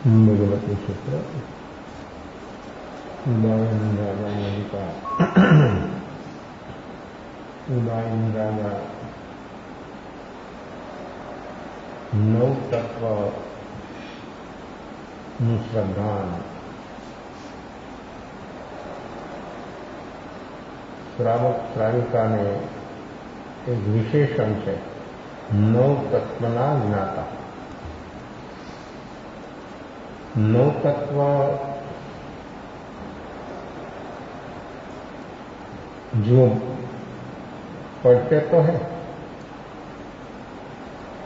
भगवती सूत्र उदायन राजा का उदायन राजा 9 तत्व श्रद्धान श्रावक श्राविका ने एक विशेष अंश है 9 तत्वना ज्ञाता। 9 तत्व जो पढ़ते तो है,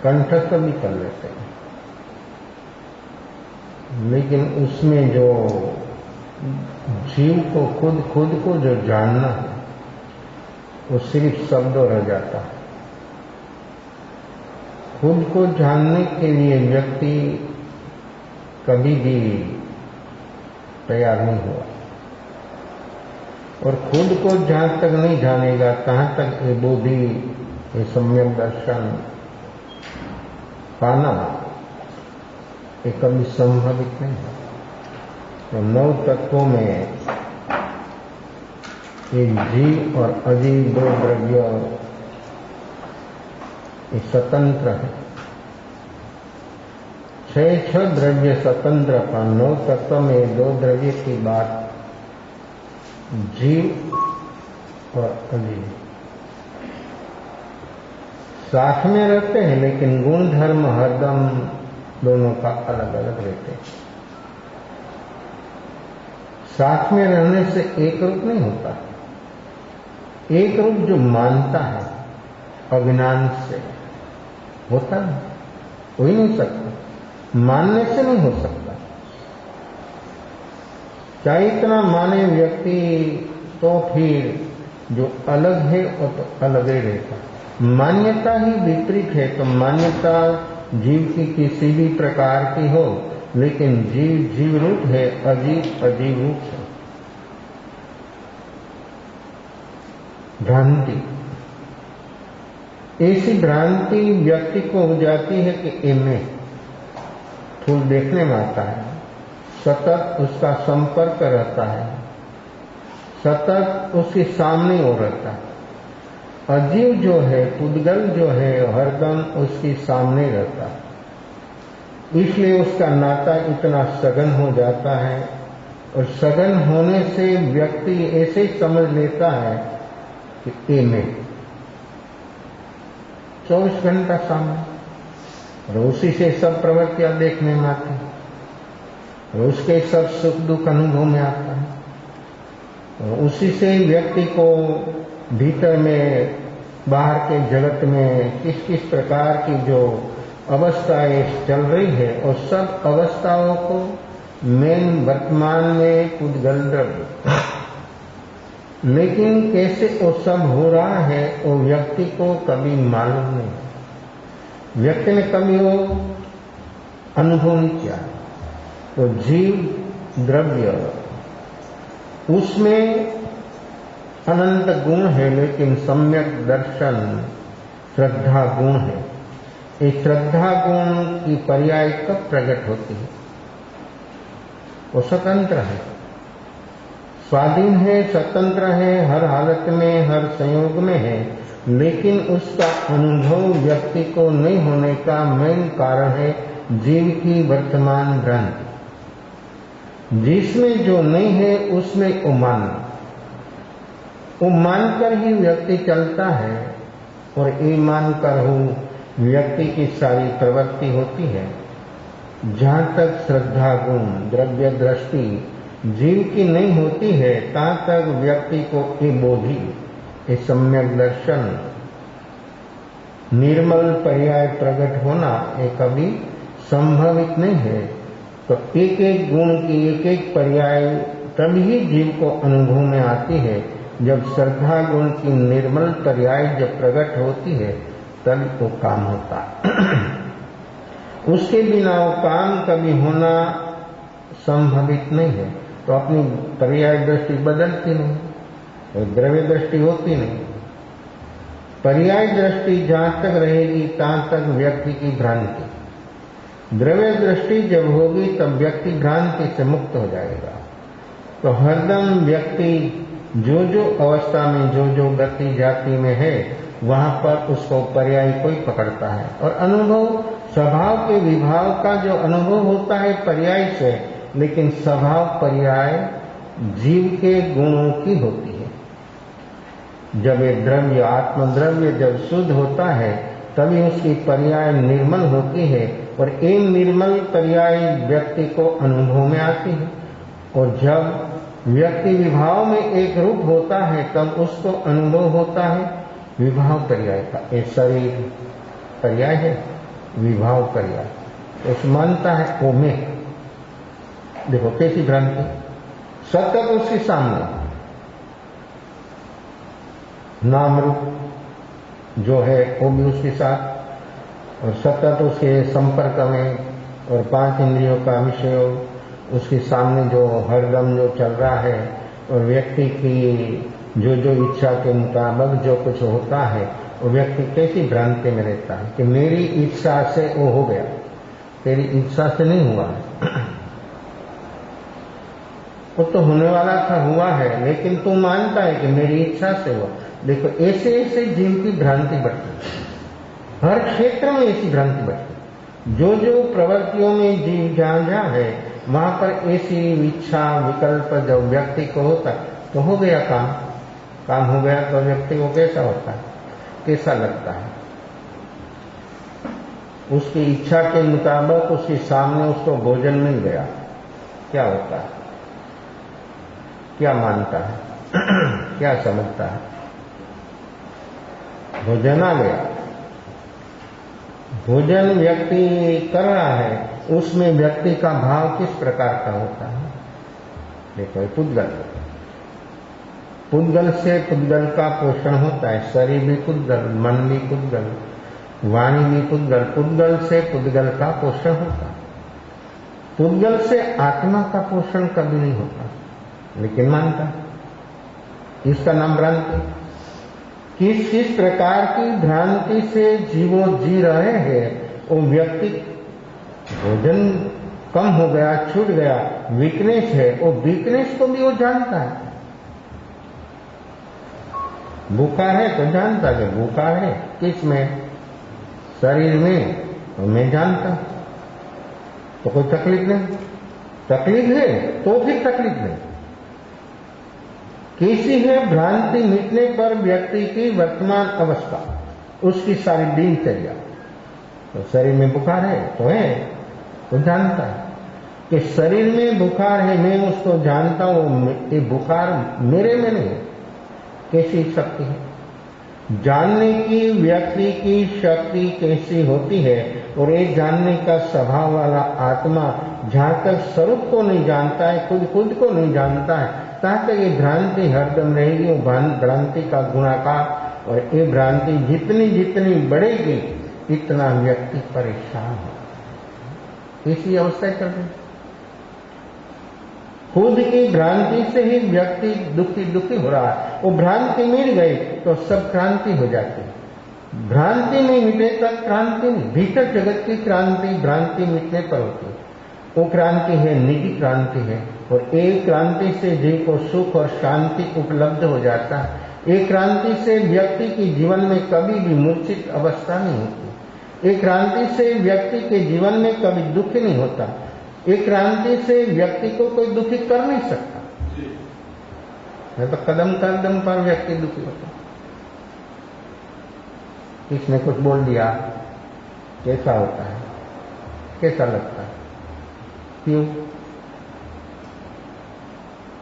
कंठस्थ भी कर लेते हैं, लेकिन उसमें जो जीव को खुद को जो जानना है वो सिर्फ शब्दों रह जाता है। खुद को जानने के लिए व्यक्ति कभी भी तैयार नहीं हुआ, और खुद को जहां तक नहीं जानेगा तहां तक ये बोधि, ये सम्यक दर्शन पाना ये कभी संभवित नहीं है। तो 9 तत्वों में एक जीव और अजीव 2 द्रव्य ये स्वतंत्र है। 6 द्रव्य स्वतंत्र पर 9 तत्व में 2 द्रव्य की बात जीव और अजीव साथ में रहते हैं, लेकिन गुण धर्म हरदम दोनों का अलग अलग रहते हैं। साथ में रहने से एक रूप नहीं होता। एक रूप जो मानता है अज्ञान से होता है, हो ही नहीं सकता, मानने से नहीं हो सकता। चाहे इतना माने व्यक्ति तो फिर जो अलग है वो तो अलग ही रहता। मान्यता ही विपरीत है, तो मान्यता जीव की किसी भी प्रकार की हो, लेकिन जीव जीव रूप है, अजीव अजीव रूप है। भ्रांति, ऐसी भ्रांति व्यक्ति को हो जाती है कि इनमें फूल देखने में आता है, सतत उसका संपर्क रहता है, सतत उसके सामने हो रहता है। अजीव जो है, पुद्गल जो है, हरदम उसके सामने रहता है। इसलिए उसका नाता इतना सघन हो जाता है, और सघन होने से व्यक्ति ऐसे समझ लेता है कि ये में 24 घंटा सामने, और उसी से सब प्रवृत्तियां देखने में आती है, और उसके सब सुख दुख अनुभव में आता है, और उसी से व्यक्ति को भीतर में बाहर के जगत में किस किस प्रकार की जो अवस्थाएं चल रही है, और सब अवस्थाओं को मेन वर्तमान में पुद्गल द्रव्य, लेकिन कैसे वो सब हो रहा है वो व्यक्ति को कभी मालूम नहीं। व्यक्ति ने कभी वो अनुभव नहीं किया। तो जीव द्रव्य उसमें अनंत गुण है, लेकिन सम्यक दर्शन श्रद्धा गुण है। ये श्रद्धा गुण की पर्याय कब प्रकट होती है? वो स्वतंत्र है, स्वाधीन है, स्वतंत्र है, हर हालत में हर संयोग में है, लेकिन उसका अनुभव व्यक्ति को नहीं होने का मेन कारण है जीव की वर्तमान भ्रांति। जिसमें जो नहीं है उसमें वो मानकर ही व्यक्ति चलता है, और ये मानकर हो व्यक्ति की सारी प्रवृत्ति होती है। जहां तक श्रद्धा गुण द्रव्य दृष्टि जीव की नहीं होती है, तहां तक व्यक्ति को ये बोधि, ये सम्यक दर्शन, निर्मल पर्याय प्रकट होना ये कभी संभवित नहीं है। तो एक एक गुण की एक एक पर्याय तभी जीव को अनुभव में आती है, जब श्रद्धा गुण की निर्मल पर्याय जब प्रकट होती है तब वो काम होता है। उसके बिना वो काम कभी होना संभवित नहीं है। तो अपनी पर्याय दृष्टि बदलती नहीं, द्रव्य दृष्टि होती नहीं। पर्याय दृष्टि जहां तक रहेगी तहां तक व्यक्ति की भ्रांति, द्रव्य दृष्टि जब होगी तब व्यक्ति भ्रांति से मुक्त हो जाएगा। तो हरदम व्यक्ति जो जो अवस्था में जो जो गति जाति में है वहां पर उसको पर्याय कोई पकड़ता है। और अनुभव स्वभाव के विभाव का जो अनुभव होता है पर्याय से, लेकिन स्वभाव पर्याय जीव के गुणों की होती है। जब ये द्रव्य आत्मद्रव्य जब शुद्ध होता है तभी उसकी पर्याय निर्मल होती है, और एक निर्मल पर्याय व्यक्ति को अनुभव में आती है। और जब व्यक्ति विभाव में एक रूप होता है तब उसको अनुभव होता है विभाव पर्याय का। ये शरीर पर्याय है, विभाव पर्याय उस मानता है वो में। देखो कैसी भ्रांति, सतत उसके सामने नाम रूप जो है वो भी उसके साथ, और सतत उसके संपर्क में, और 5 इंद्रियों का विषय उसके सामने जो हरदम जो चल रहा है, और व्यक्ति की जो जो इच्छा के मुताबिक जो कुछ होता है वो व्यक्ति कैसी भ्रांति में रहता है कि मेरी इच्छा से वो हो गया। तेरी इच्छा से नहीं हुआ, वो तो होने वाला था, हुआ है, लेकिन तू मानता है कि मेरी इच्छा से हुआ। देखो ऐसे ऐसे जीव की भ्रांति बढ़ती है, हर क्षेत्र में ऐसी भ्रांति बढ़ती। जो जो प्रवृत्तियों में जीव जहां जहां है वहां पर ऐसी इच्छा विकल्प जब व्यक्ति को होता तो हो गया काम हो गया। तो व्यक्ति को कैसा होता है, कैसा लगता है, उसकी इच्छा के मुताबिक उसके सामने उसको भोजन मिल गया, क्या होता है, क्या मानता है, क्या समझता है, भोजन आ गया। भोजन व्यक्ति कर रहा है, उसमें व्यक्ति का भाव किस प्रकार का होता है। देखो पुद्गल से पुद्गल का पोषण होता है, शरीर भी पुद्गल, मन भी पुद्गल, वाणी भी पुद्गल, पुद्गल से पुद्गल का पोषण होता है। पुद्गल से आत्मा का पोषण कभी नहीं होता, लेकिन मानता। इसका नाम भ्रांति। किस किस प्रकार की भ्रांति से जीवों जी रहे हैं, वो व्यक्ति भोजन कम हो गया, छूट गया, वीकनेस है, वो वीकनेस को भी वो जानता है। भूखा है तो जानता है कि भूखा है, किस में, शरीर में, तो मैं जानता, तो कोई तकलीफ नहीं। तकलीफ है तो फिर तकलीफ नहीं। कैसी है भ्रांति मिटने पर व्यक्ति की वर्तमान अवस्था, उसकी सारी दिनचर्या। तो शरीर में बुखार है तो जानता है कि शरीर में बुखार है, मैं उसको जानता हूं, ये बुखार मेरे में नहीं। कैसी शक्ति है जानने की, व्यक्ति की शक्ति कैसी होती है। और एक जानने का स्वभाव वाला आत्मा जहां तक स्वरूप को नहीं जानता है, खुद को नहीं जानता है, तहां तक ये भ्रांति हरदम रहेगी। वो भ्रांति का गुणाकार, और ये भ्रांति जितनी जितनी बढ़ेगी इतना व्यक्ति परेशान हो। इसी अवस्था चल रही। खुद की भ्रांति से ही व्यक्ति दुखी हो रहा है। वो भ्रांति मिट गई तो सब क्रांति हो जाती है। भ्रांति नहीं मिटे तक क्रांति नहीं। भीतर जगत की क्रांति भ्रांति मिटने पर होती है। वो क्रांति है, निजी क्रांति है। और एक क्रांति से जीव को सुख और शांति उपलब्ध हो जाता है। एक क्रांति से व्यक्ति के जीवन में कभी भी मूर्छित अवस्था नहीं होती। एक क्रांति से व्यक्ति के जीवन में कभी दुख नहीं होता। एक क्रांति से व्यक्ति को कोई दुखी कर नहीं सकता। नहीं तो कदम कदम पर व्यक्ति दुखी होता। किसने कुछ बोल दिया, कैसा होता है, कैसा लगता है, क्यों,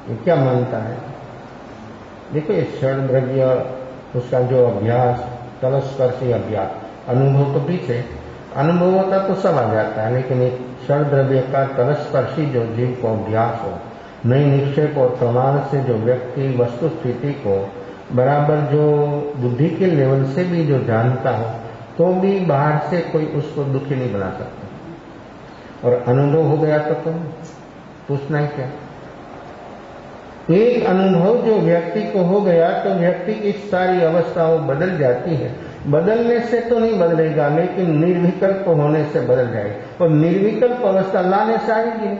ये क्या मानता है। देखो ये क्षण द्रव्य, उसका जो अभ्यास, तलस्पर्शी अभ्यास, अनुभव तो पीछे, अनुभव होता तो सब आ जाता है, लेकिन एक क्षण द्रव्य का तलस्पर्शी जो जीव को अभ्यास हो, नई निक्षेप और प्रमाण से जो व्यक्ति वस्तु स्थिति को बराबर जो बुद्धि के लेवल से भी जो जानता हो, तो भी बाहर से कोई उसको दुखी नहीं बना सकता। और अनुभव हो गया तो तुम पूछना ही क्या। एक अनुभव जो व्यक्ति को हो गया तो व्यक्ति की सारी अवस्थाओं बदल जाती है। बदलने से तो नहीं बदलेगा, लेकिन निर्विकल्प होने से बदल जाएगा। और निर्विकल्प अवस्था लाने से आएगी।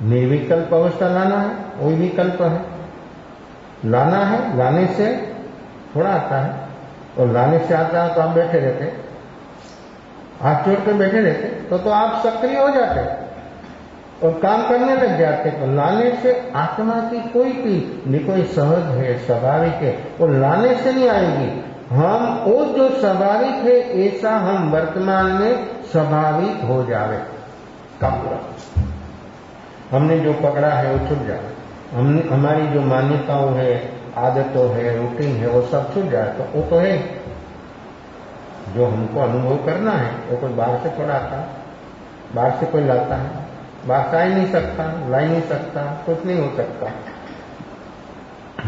निर्विकल्प अवस्था लाना है, वही विकल्प है। लाना है, लाने से थोड़ा आता है, और लाने से आता है तो आप बैठे रहते, हाथ जोड़ कर बैठे रहते, तो आप सक्रिय हो जाते और काम करने लग जाते। तो लाने से आत्मा की कोई पीठ नहीं, कोई सहज है, स्वाभाविक है, वो लाने से नहीं आएगी। हम वो जो स्वाभाविक है ऐसा हम वर्तमान में स्वाभाविक हो जावे का पूरा। हमने जो पकड़ा है वो छूट जाए, हमने हमारी जो मान्यताओं है, आदतों है, रूटीन है, वो सब छूट जाए। तो वो तो है जो हमको अनुभव करना है, वो कोई बाहर से थोड़ा आता है, बाहर से कोई लाता है, बाहर से आ ही नहीं सकता, ला ही नहीं सकता, कुछ नहीं हो सकता।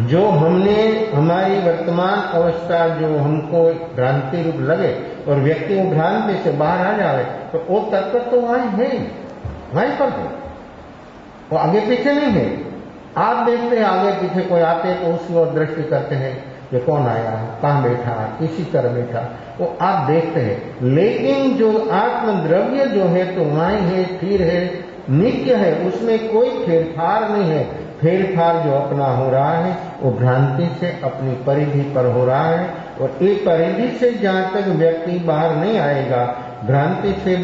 जो हमने हमारी वर्तमान अवस्था जो हमको भ्रांति रूप लगे और व्यक्ति वो भ्रांति से बाहर आ जाए, तो वो तत्व तो वहीं है, वहीं पर है, वो आगे पीछे नहीं है। आप देखते हैं आगे पीछे कोई आते तो उसकी ओर दृष्टि करते हैं, ये कौन आया, कहाँ बैठा, किसी तरह बैठा, वो आप देखते हैं। लेकिन जो आत्मद्रव्य जो है तो वहीं है, स्थिर है, नित्य है, उसमें कोई फेरफार नहीं है। फेरफार जो अपना हो रहा है वो भ्रांति से अपनी परिधि पर हो रहा है, और एक परिधि से जहां तक व्यक्ति बाहर नहीं आएगा, भ्रांति से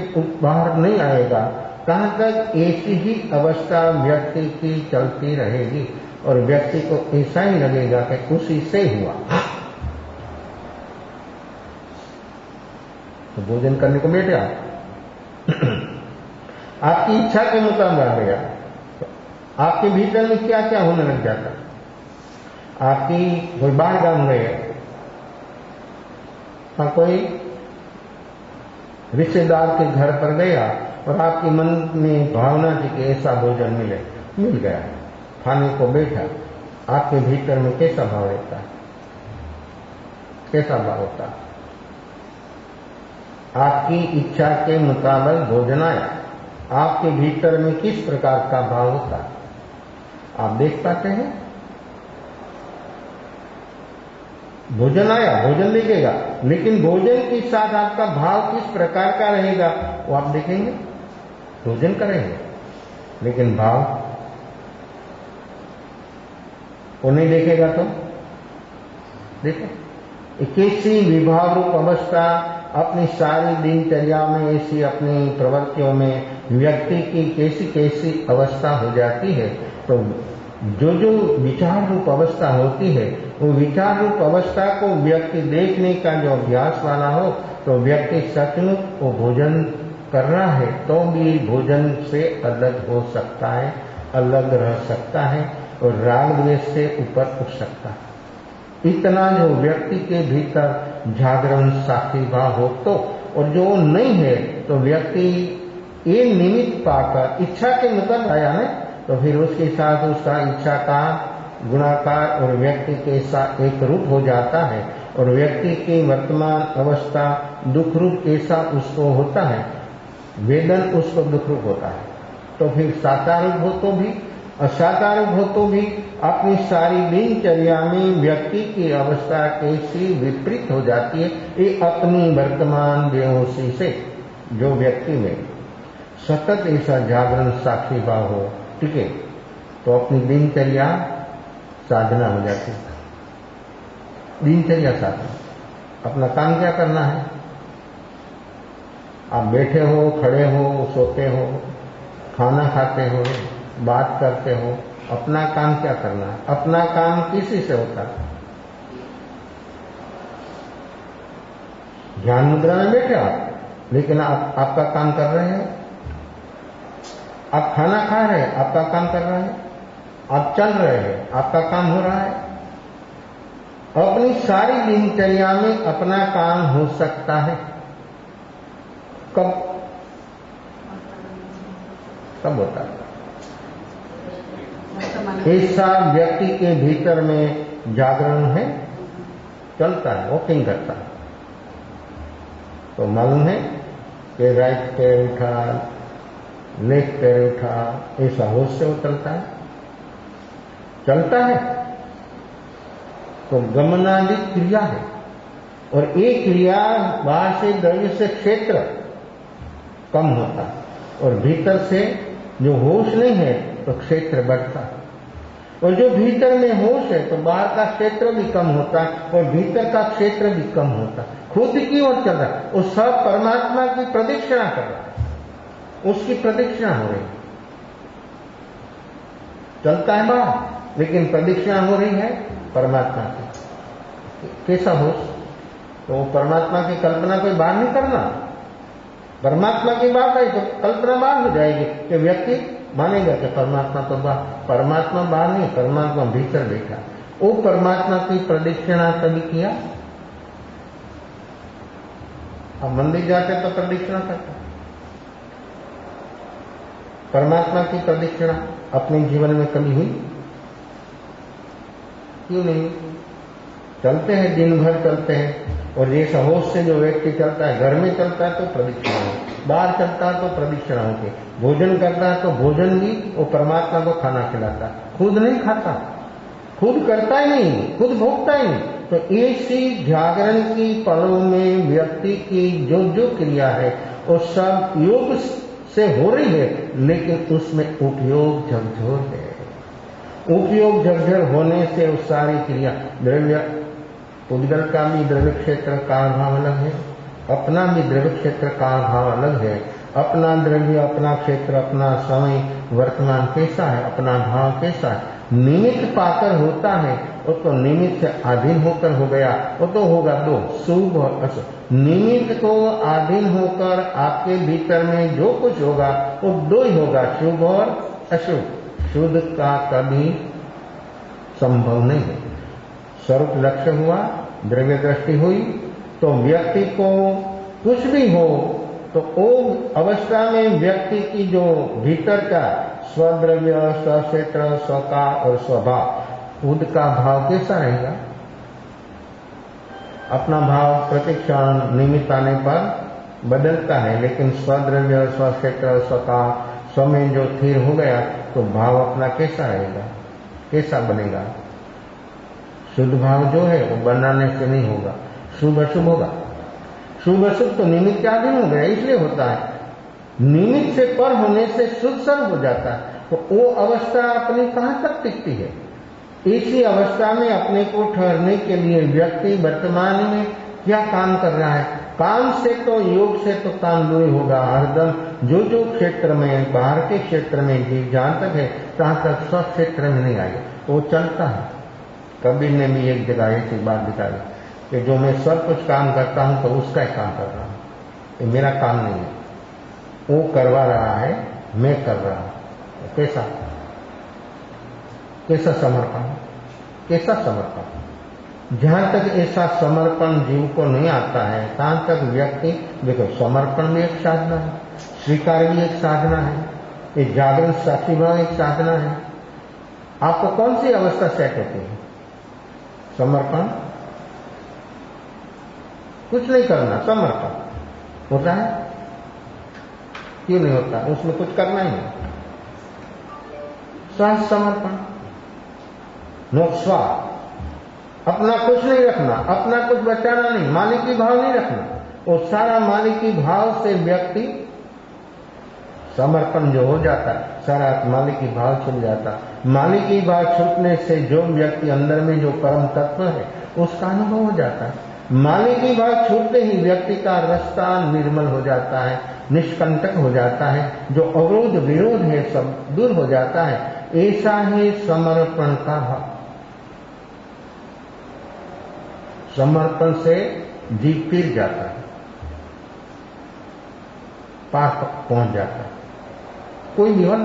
बाहर नहीं आएगा, कहां तक ऐसी ही अवस्था व्यक्ति की चलती रहेगी, और व्यक्ति को ऐसा ही लगेगा कि उसी से हुआ। तो भोजन करने को बैठे आपकी इच्छा के मुताबिक आ गया, तो आपके भीतर में क्या क्या होने लग जाता। आपकी कोई बाहर गांव गए, कोई रिश्तेदार के घर पर गया और आपके मन में भावना थी कि ऐसा भोजन मिल गया, खाने को बैठा, आपके भीतर में कैसा भाव रहता है, कैसा भाव होता है? आपकी इच्छा के मुताबिक भोजन आया, आपके भीतर में किस प्रकार का भाव होता है आप देख पाते हैं? भोजन आया, भोजन दिखेगा, लेकिन भोजन के साथ आपका भाव किस प्रकार का रहेगा वो आप देखेंगे। भोजन करेंगे, लेकिन भाव वो नहीं देखेगा। तो देखो कैसी विभाव रूप अवस्था अपनी सारी दिनचर्या में, ऐसी अपनी प्रवृत्तियों में व्यक्ति की कैसी कैसी अवस्था हो जाती है। तो जो जो विचार रूप अवस्था होती है, वो विचार रूप अवस्था को व्यक्ति देखने का जो अभ्यास वाला हो, तो व्यक्ति सचमुच वो भोजन कर रहा है तो भी भोजन से अलग हो सकता है, अलग रह सकता है, और राग द्वेष से ऊपर उठ सकता है। इतना जो व्यक्ति के भीतर जागरण साक्षी भाव हो तो, और जो नहीं है तो व्यक्ति ये निमित्त पाकर इच्छा के मुताबिक आया है, तो फिर उसके साथ उसका इच्छा का गुणाकार और व्यक्ति के साथ एक रूप हो जाता है, और व्यक्ति की वर्तमान अवस्था दुख रूप ऐसा उसको होता है, वेदन उसको दुख रूप होता है। तो फिर साकार रूप हो तो भी, असाकार रूप हो तो भी, अपनी सारी दिनचर्या में व्यक्ति की अवस्था कैसी विपरीत हो जाती है। ये अपनी वर्तमान बेहोशी से जो व्यक्ति में सतत ऐसा जागरण साक्षी भाव हो, ठीक है, तो अपनी दिनचर्या साधना हो जाती है। दिनचर्या साधना, अपना काम क्या करना है, आप बैठे हो, खड़े हो, सोते हो, खाना खाते हो, बात करते हो, अपना काम क्या करना है। अपना काम किसी से होता है? ध्यान मुद्रा में बैठे आप, लेकिन आप आपका काम कर रहे हैं। आप खाना खा रहे हैं, आपका काम कर रहे हैं। आप चल रहे हैं, आपका काम हो रहा है। अपनी सारी दिनचर्या में अपना काम हो सकता है। कब होता है? ऐसा व्यक्ति के भीतर में जागरण है, चलता है, वॉकिंग करता है, तो मालूम है कि राइट पैर उठा, लेफ्ट पैर उठा, ऐसा होश से वो चलता है। तो गमनादि क्रिया है, और एक क्रिया बाहर से द्रव्य से क्षेत्र कम होता और भीतर से जो होश नहीं है तो क्षेत्र बढ़ता, और जो भीतर में होश है तो बाहर का क्षेत्र भी कम होता और भीतर का क्षेत्र भी कम होता। खुद की ओर चल रहा है, वो सब परमात्मा की प्रदक्षिणा कर रहा है, उसकी प्रदक्षिणा हो रही, चलता है बाहर लेकिन प्रदक्षिणा हो रही है परमात्मा की। कैसा होश? तो वो परमात्मा की कल्पना कोई बाहर नहीं करना, परमात्मा की बात आई तो कल्पना बाहर हो जाएगी कि व्यक्ति मानेगा कि परमात्मा तो परमात्मा बाहर नहीं, परमात्मा भीतर बैठा। वो परमात्मा की प्रदक्षिणा कभी किया? अब मंदिर जाते तो प्रदक्षिणा करते, परमात्मा की प्रदक्षिणा अपने जीवन में कभी हुई? क्यों नहीं? चलते हैं, दिन भर चलते हैं, और जैसा होश से जो व्यक्ति चलता है, घर में चलता है तो प्रदक्षिणा होती, बाहर चलता है तो प्रदक्षिणा होती, भोजन करता है तो भोजन भी वो परमात्मा को खाना खिलाता, खुद नहीं खाता, खुद करता ही नहीं, खुद भोगता ही नहीं। तो ऐसी जागरण की पलों में व्यक्ति की जो जो क्रिया है वो सब योग से हो रही है, लेकिन उसमें उपयोग झकझोर है। उपयोग झकझोर होने से उस सारी क्रिया द्रव्य, उद्गल का भी द्रव्य क्षेत्र का भाव अलग है, अपना भी द्रव्य क्षेत्र का भाव अलग है। अपना द्रव्य, अपना क्षेत्र, अपना समय वर्तमान कैसा है, अपना भाव कैसा है, निमित्त पाकर होता है, वो तो निमित्त से अधीन होकर हो गया, वो तो होगा दो, शुभ और अशुभ। निमित्त को अधीन होकर आपके भीतर में जो कुछ होगा वो दो ही होगा, शुभ और अशुभ। शुद्ध का कभी संभव नहीं है। स्वरूप लक्ष्य हुआ, द्रव्य दृष्टि हुई, तो व्यक्ति को कुछ भी हो तो वो अवस्था में व्यक्ति की जो भीतर का स्वद्रव्य, स्वक्षेत्र, स्वका और स्वभाव, खुद का भाव कैसा रहेगा? अपना भाव प्रतिक्षण निमित्त आने पर बदलता है, लेकिन स्वद्रव्य, स्वक्षेत्र, स्वका, स्व में जो स्थिर हो गया तो भाव अपना कैसा रहेगा, कैसा बनेगा? शुद्ध भाव जो है वो बनाने से नहीं होगा, शुभ अशुभ होगा। शुभ अशुभ तो निमित्त के अधीन हो गया, इसलिए होता है। निमित्त से पर होने से शुद्ध सर्व हो जाता है, तो वो अवस्था अपनी कहां तक टिकती है? इसी अवस्था में अपने को ठहरने के लिए व्यक्ति वर्तमान में क्या काम कर रहा है? काम से तो, योग से तो काम दूर होगा। हरदम जो जो क्षेत्र में, बाहर के क्षेत्र में जीव जहां तक है तहां तक स्व क्षेत्र में नहीं आएगा, वो चलता है। कबीर ने भी एक जगह ऐसी बात दिखाई कि जो मैं सब कुछ काम करता हूं तो उसका ही काम कर रहा हूं, ये मेरा काम नहीं है, वो करवा रहा है, मैं कर रहा हूं। कैसा कैसा समर्पण, कैसा समर्पण? जहां तक ऐसा समर्पण जीव को नहीं आता है तहां तक व्यक्ति, देखो समर्पण भी एक साधना है, स्वीकार भी एक साधना है, ये जागरण साक्षी भाव एक साधना है। आपको कौन सी अवस्था सेट होती है? समर्पण, कुछ नहीं करना, समर्पण होता है। क्यों नहीं होता? उसमें कुछ करना ही नहीं, सहज समर्पण, नोत्स्वार्थ, अपना कुछ नहीं रखना, अपना कुछ बचाना नहीं, मालिकी भाव नहीं रखना, वो सारा मालिकी भाव से व्यक्ति समर्पण जो हो जाता है, सारा मालिकी भाव छूट जाता। मालिकी भाव छूटने से जो व्यक्ति अंदर में जो परम तत्व है उसका अनुभव हो जाता है। मालिकी भाव छूटते ही व्यक्ति का रास्ता निर्मल हो जाता है, निष्कंटक हो जाता है, जो अवरोध विरोध है सब दूर हो जाता है। ऐसा ही समर्पण का भाव, समर्पण से जीव फिर जाता है, पास पहुंच जाता है। कोई भी हो,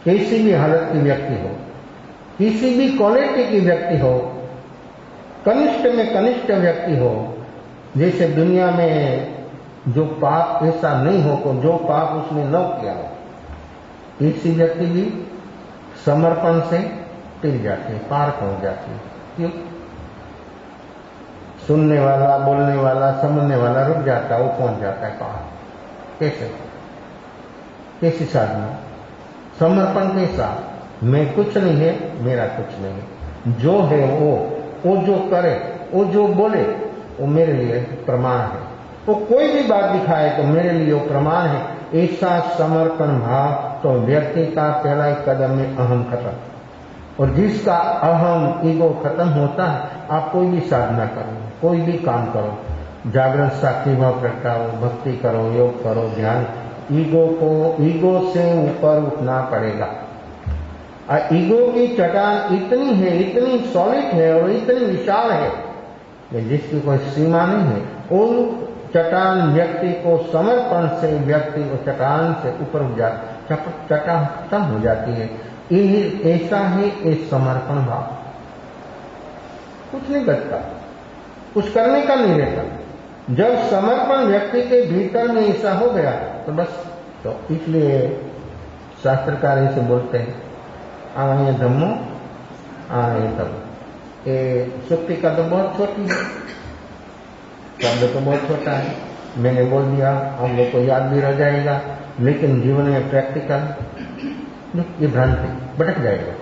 कैसी भी हालत की व्यक्ति हो, किसी भी क्वालिटी की व्यक्ति हो, कनिष्ठ में कनिष्ठ व्यक्ति हो, जैसे दुनिया में जो पाप ऐसा नहीं हो को जो पाप उसने न किया हो, ऐसी व्यक्ति भी समर्पण से टिक जाती है, पार पहुंच जाती है। क्यों? सुनने वाला, बोलने वाला, समझने वाला रुक जाता है, वो पहुंच जाता है पार। कैसे? कैसी साधना? समर्पण कैसा? मैं कुछ नहीं है, मेरा कुछ नहीं है, जो है वो जो करे, वो जो बोले, वो मेरे लिए प्रमाण है। वो कोई भी बात दिखाए तो मेरे लिए वो प्रमाण है। ऐसा समर्पण भाव तो व्यक्ति का पहला ही कदम में अहम खत्म। और जिसका अहम ईगो खत्म होता है, आप कोई भी साधना करो, कोई भी काम करो, जागरण साक्षी भाव प्रगटाओ, भक्ति करो, योग करो, ध्यान, ईगो से ऊपर उठना पड़ेगा। और ईगो की चट्टान इतनी है, इतनी सॉलिड है और इतनी विशाल है कि जिसकी कोई सीमा नहीं है। उन चट्टान व्यक्ति को समर्पण से व्यक्ति को चट्टान से ऊपर उठ जाता, चट्टान खत्म हो जाती है। ऐसा है इस समर्पण भाव। कुछ नहीं बचता, कुछ करने का नहीं रहता। जब समर्पण व्यक्ति के भीतर में ऐसा हो गया तो बस, तो इसलिए शास्त्रकार ऐसे बोलते हैं, आए धम्मो आए तब। ये सुक्ति का तो बहुत छोटी है, शब्द तो बहुत छोटा है, मैंने बोल दिया, हम लोग को याद भी रह जाएगा, लेकिन जीवन में प्रैक्टिकल ये भ्रांति भटक जाएगा।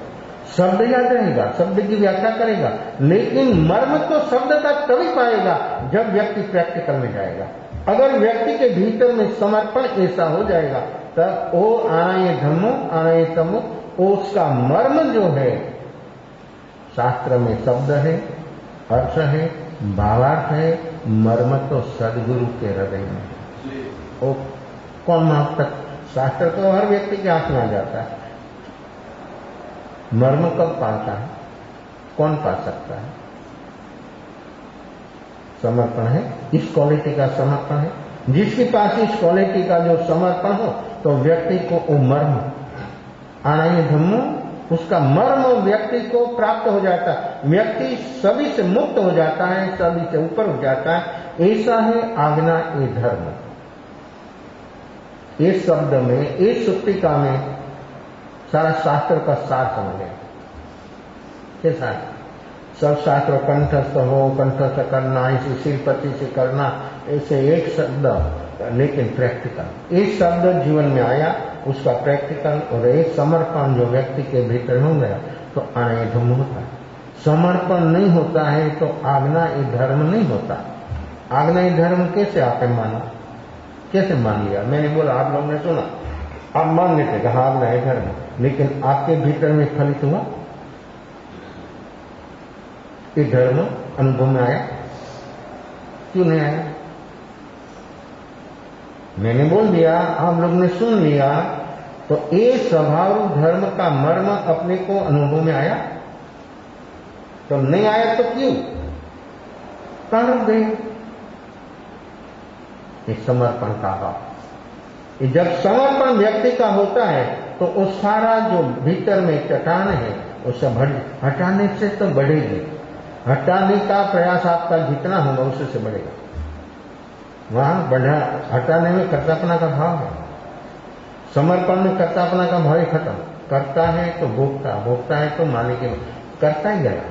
शब्द याद रहेगा, शब्द की व्याख्या करेगा, लेकिन मर्म तो शब्द का तभी पाएगा जब व्यक्ति प्रैक्टिकल में जाएगा। अगर व्यक्ति के भीतर में समर्पण ऐसा हो जाएगा तब वो आए धम्मो आए तमो, उसका मर्म जो है, शास्त्र में शब्द है, अर्थ है, भावार्थ है, मर्म तो सदगुरु के हृदय में है। वो कौन मापता? शास्त्र तो हर व्यक्ति के हाथ में आ जाता है, मर्म कब पाता है? कौन पा सकता है? समर्पण है, इस क्वालिटी का समर्पण है। जिसके पास इस क्वालिटी का जो समर्पण हो तो व्यक्ति को वो मर्म आनंद धम्मो, उसका मर्म व्यक्ति को प्राप्त हो जाता है। व्यक्ति सभी से मुक्त हो जाता है, सभी से ऊपर हो जाता है। ऐसा है आज्ञा ये धर्म। इस शब्द में, इस सुक्तिका में सारा शास्त्र का सार समझ है। कैसा है? सब शास्त्र कंठस्थ हो, कंठस्थ करना, इसे श्रीपति से करना, ऐसे एक शब्द, लेकिन प्रैक्टिकल। एक शब्द जीवन में आया, उसका प्रैक्टिकल और एक समर्पण जो व्यक्ति के भीतर हो गया तो आने धर्म होता है। समर्पण नहीं होता है तो आज्ञा ये धर्म नहीं होता। आज्ञा ये धर्म कैसे आपने माना? कैसे मान लिया? मैंने बोला, आप लोगों ने सुना, आप मान लेते कि हाँ आज्ञा ये धर्म, लेकिन आपके भीतर में फलित हुआ? ये धर्म अनुभव में आया? क्यों नहीं आया? मैंने बोल दिया, आप लोग ने सुन लिया, तो ये स्वभाव धर्म का मर्म अपने को अनुभव में आया? तो नहीं आया तो क्यों? कहां रुक गए? ये समर्पण का भाव। ये जब समर्पण व्यक्ति का होता है तो वो सारा जो भीतर में चट्टान है उसे हटाने से तो बढ़ेगी। हटाने का प्रयास आपका जितना होगा उससे बढ़ेगा। वहां बढ़ा, हटाने में कर्तापना का भाव है, समर्पण में कर्तापना का भाव ही खत्म। करता है तो भोगता, भोगता है तो मालिक करता ही गया।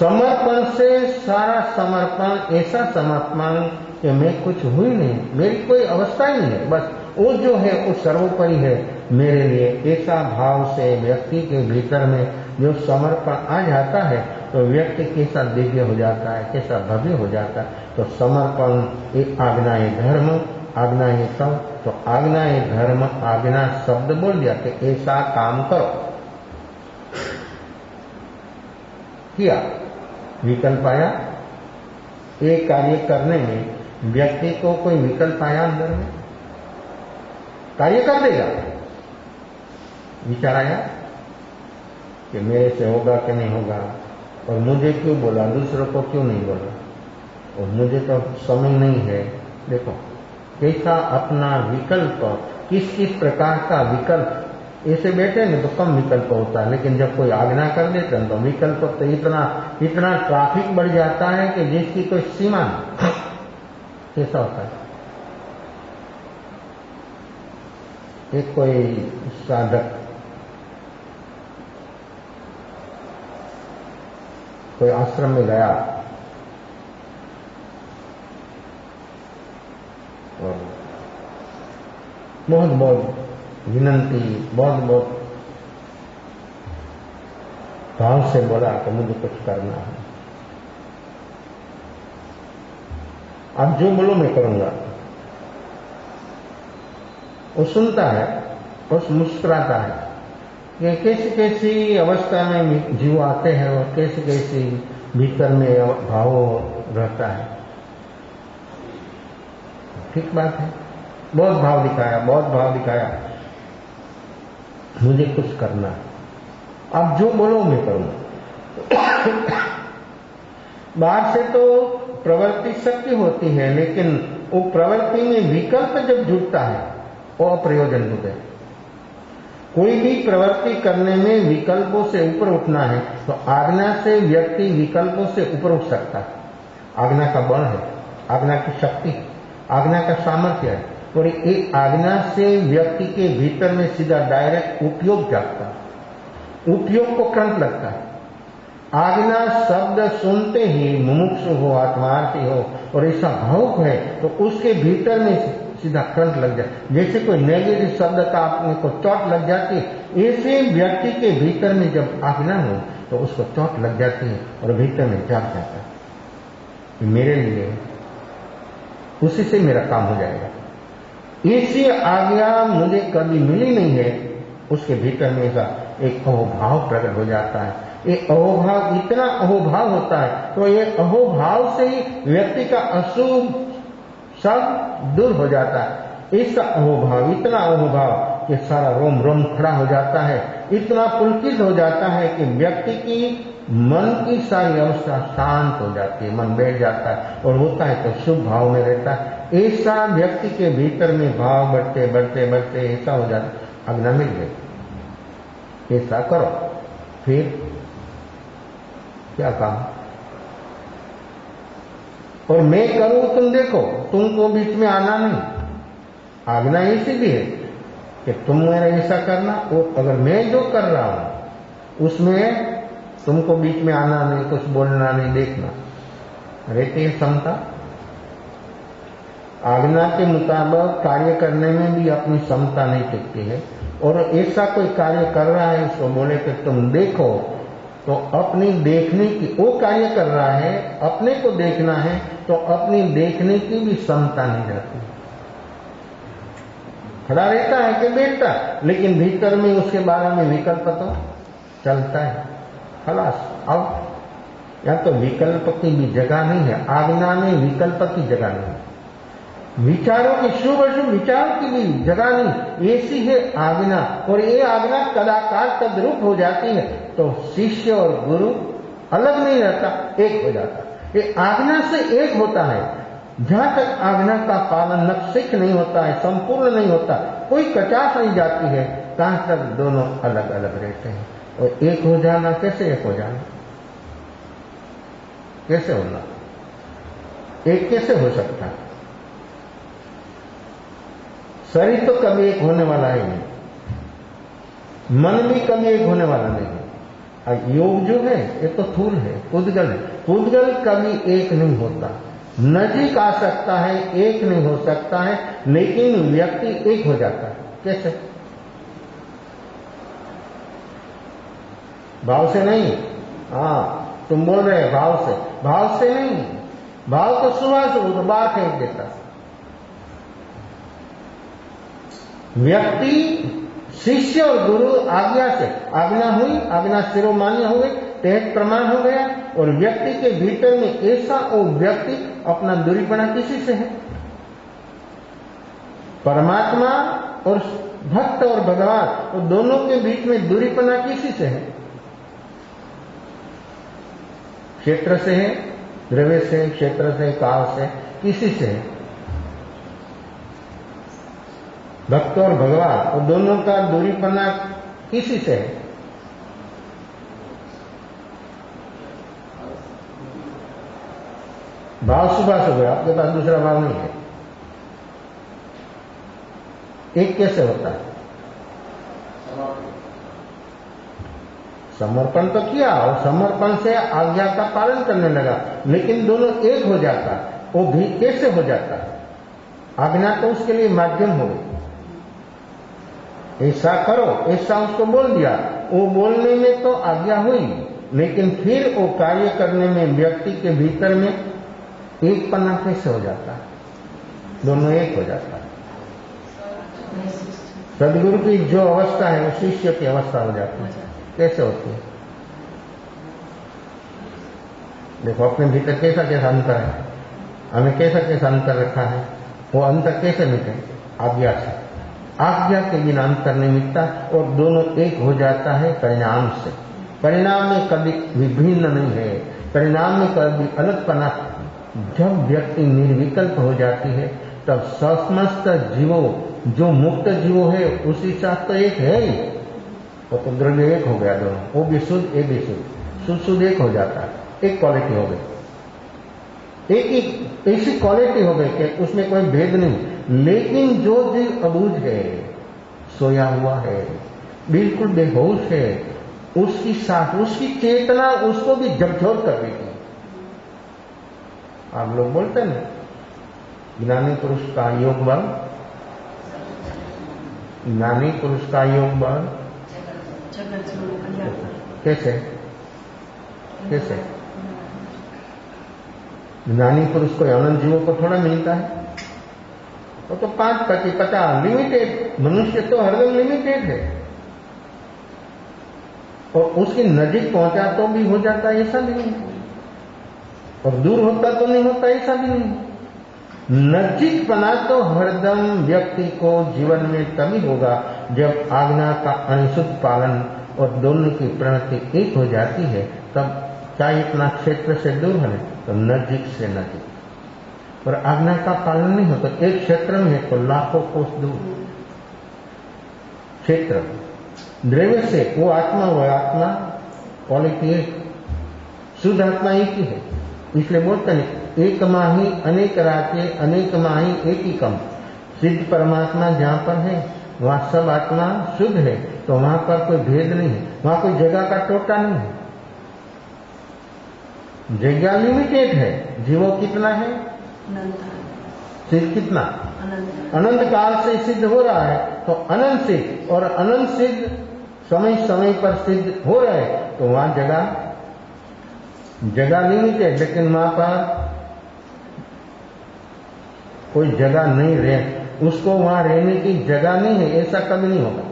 समर्पण से सारा समर्पण, ऐसा समर्पण कि मैं कुछ हुई नहीं, मेरी कोई अवस्था ही नहीं है, बस वो जो है वो सर्वोपरि है मेरे लिए। ऐसा भाव से व्यक्ति के भीतर में जो समर्पण आ जाता है तो व्यक्ति कैसा दिव्य हो जाता है, कैसा भव्य हो जाता है। तो समर्पण एक आज्ञा ये धर्म, आज्ञा ये सब, तो आज्ञा ये धर्म, आज्ञा शब्द बोल दिया कि ऐसा काम करो, किया, विकल्प आया। एक कार्य करने में व्यक्ति को कोई विकल्प आया अंदर में, कार्य कर देगा। विचार आया कि मेरे से होगा कि नहीं होगा, और मुझे क्यों बोला, दूसरों को क्यों नहीं बोला, और मुझे तो समय नहीं है। देखो कैसा अपना विकल्प, किस किस प्रकार का विकल्प। ऐसे बैठे न तो कम विकल्प होता है, लेकिन जब कोई आज्ञा कर देते हैं तो विकल्प तो इतना ट्रैफिक बढ़ जाता है कि जिसकी कोई सीमा नहीं। कैसा होता है? एक कोई साधक कोई आश्रम में गया और बहुत बहुत विनंती, बहुत बहुत भाव से बोला कि मुझे कुछ करना है। आप जो बोलो मैं करूंगा। वो सुनता है और मुस्कुराता है कि कैसी कैसी अवस्था में जीव आते हैं और कैसी कैसी भीतर में भाव रहता है। ठीक बात है, बहुत भाव दिखाया, मुझे कुछ करना है, आप जो बोलो मैं करूंगा। बाहर से तो प्रवृत्ति शक्ति होती है, लेकिन वो प्रवृत्ति में विकल्प जब जुटता है वो अप्रयोजन होता है। कोई भी प्रवृत्ति करने में विकल्पों से ऊपर उठना है तो आज्ञा से व्यक्ति विकल्पों से ऊपर उठ सकता है। आज्ञा का बल है, आज्ञा की शक्ति, आज्ञा का सामर्थ्य है, और एक आज्ञा से व्यक्ति के भीतर में सीधा डायरेक्ट उपयोग जाता है, उपयोग को करंट लगता है। आज्ञा शब्द सुनते ही मुमुक्षु हो, आत्मार्थी हो और ऐसा भावुक है तो उसके भीतर में सीधा करंट लग जाए। जैसे कोई नेगेटिव शब्द का अपने को चोट लग जाती है, ऐसे व्यक्ति के भीतर में जब आज्ञा हो तो उसको चोट लग जाती है और भीतर में जाग जाता है, मेरे लिए उसी से मेरा काम हो जाएगा। ऐसी आज्ञा मुझे कभी मिली नहीं है, उसके भीतर में ऐसा एक अहोभाव प्रकट हो जाता है। ये अहोभाव इतना अहोभाव होता है तो ये अहोभाव से ही व्यक्ति का अशुभ सब दूर हो जाता है। इसका अहोभाव, इतना अहोभाव कि सारा रोम रोम खड़ा हो जाता है, इतना पुलकित हो जाता है कि व्यक्ति की मन की सारी अवस्था शांत हो जाती है, मन बैठ जाता है और होता है तो शुभ भाव में रहता है। ऐसा व्यक्ति के भीतर में भाव बढ़ते बढ़ते बढ़ते ऐसा हो जाता है, आज्ञा मिल गई, ऐसा करो, फिर क्या काम, और मैं करूं तुम देखो, तुमको बीच में आना नहीं। आज्ञा ऐसी भी है कि तुम मेरा ऐसा करना, और अगर मैं जो कर रहा हूं उसमें तुमको बीच में आना नहीं, कुछ बोलना नहीं, देखना, रहती है क्षमता। आज्ञा के मुताबिक कार्य करने में भी अपनी क्षमता नहीं टिकती है, और ऐसा कोई कार्य कर रहा है उसको बोले कि तुम देखो, तो अपनी देखने की, वो कार्य कर रहा है अपने को देखना है तो अपनी देखने की भी क्षमता नहीं रहती। खड़ा रहता है कि बैठता, लेकिन भीतर में उसके बारे में विकल्प तो चलता है। खलास, अब या तो विकल्प की भी जगह नहीं है, आज्ञा में विकल्प की जगह नहीं है, विचारों की, शुभ अशुभ विचारों की भी जगह नहीं, ऐसी है आज्ञा। और ये आज्ञा कदाकार तद्रूप हो जाती है तो शिष्य और गुरु अलग नहीं रहता, एक हो जाता। ये आज्ञा से एक होता है। जहां तक आज्ञा का पालन नक्सिक नहीं होता है, संपूर्ण नहीं होता, कोई कचास नहीं जाती है, तहां तक दोनों अलग अलग रहते हैं। और एक हो जाना, कैसे एक हो जाना, कैसे होना, एक कैसे हो सकता है? शरीर तो कभी एक होने वाला ही नहीं, मन भी कभी एक होने वाला नहीं है। योग जो है ये तो थूल है, पुद्गल है, पुद्गल कभी एक नहीं होता, नजीक आ सकता है, एक नहीं हो सकता है, लेकिन व्यक्ति एक हो जाता है। कैसे? भाव से नहीं। हाँ, तुम बोल रहे भाव से, भाव से नहीं, भाव तो सुबह से तो बाहर फेंक देता। व्यक्ति, शिष्य और गुरु आज्ञा से, आज्ञा हुई, आज्ञा शिरोमान्य हो गई, तेज प्रमाण हो गया, और व्यक्ति के भीतर में ऐसा वो व्यक्ति अपना दूरीपना किसी से है? परमात्मा और भक्त और भगवान, तो दोनों के बीच में दूरीपना किसी से है? क्षेत्र से है, द्रव्य से, क्षेत्र से, काल से, किसी से है? भक्त और भगवान, और दोनों का दूरीपना किसी से है? भाव सुबह सुबह, आपके पास दूसरा भाव नहीं है, एक कैसे होता है? समर्पण तो किया और समर्पण से आज्ञा का पालन करने लगा, लेकिन दोनों एक हो जाता, वो भी कैसे हो जाता? आज्ञा तो उसके लिए माध्यम हो गई, ऐसा करो, ऐसा उसको बोल दिया, वो बोलने में तो आज्ञा हुई, लेकिन फिर वो कार्य करने में व्यक्ति के भीतर में एक पन्ना कैसे हो जाता है? दोनों एक हो जाता है। सदगुरु की जो अवस्था है वो शिष्य की अवस्था हो जाती है। कैसे होती है? देखो अपने भीतर कैसा कैसा अंतर है, हमें कैसा कैसा अंतर रखा है, वो अंतर कैसे मिटे? आज्ञा से। आज्ञा के बिना अंतर नहीं मिटता और दोनों एक हो जाता है परिणाम से। परिणाम में कभी विभिन्न नहीं है, परिणाम में कभी अलगपना। जब व्यक्ति निर्विकल्प हो जाती है तब समस्त जीवों, जो मुक्त जीवो है उसी साथ तो एक है ही। वो तो द्रव्य एक हो गया दोनों, वो भी शुद्ध, ये भी शुद्ध, शुद्ध शुद्ध एक हो जाता है, एक क्वालिटी हो गई, एक ही ऐसी क्वालिटी हो गई कि उसमें कोई भेद नहीं। लेकिन जो जीव अबूझ है, सोया हुआ है, बिल्कुल बेहोश है, उसकी साथ उसकी चेतना उसको भी झकझोर कर देती है। आप लोग बोलते हैं ना, ज्ञानी पुरुष का योग बल, ज्ञानी पुरुष का योग बल कैसे कैसे? ज्ञानी पुरुष को अनंत जीवों को थोड़ा मिलता है, वो तो 5-50 लिमिटेड। मनुष्य तो हरदम लिमिटेड है और उसकी नजीक पहुंचा तो भी हो जाता है ऐसा भी नहीं, और दूर होता तो नहीं होता ऐसा भी नहीं। नजीक पना तो हरदम व्यक्ति को जीवन में तभी होगा जब आज्ञा का अनिशुद्ध पालन और दोनों की प्रणति एक हो जाती है। तब चाहे इतना क्षेत्र से दूर है तो नजीक से नजीक, और आज्ञा का पालन नहीं होता। एक क्षेत्र में है तो लाखों कोस दूर क्षेत्र। द्रव्य से वो आत्मा क्वालिटी एक, शुद्ध आत्मा एक ही है। इसलिए बोलते हैं एक माही अनेक राचे, अनेक माही एक ही कम। सिद्ध परमात्मा जहां पर है वहां सब आत्मा शुद्ध है, तो वहां पर कोई भेद नहीं है, वहां कोई जगह का टोटा नहीं है। जगह लिमिटेड है, जीवो कितना है? सिद्ध कितना? अनंत काल से सिद्ध हो रहा है तो अनंत सिद्ध, और अनंत सिद्ध समय समय पर सिद्ध हो रहे, तो वहां जगह लिमिटेड, लेकिन वहां पर कोई जगह नहीं रहे, उसको वहां रहने की जगह नहीं है, ऐसा कभी नहीं होगा।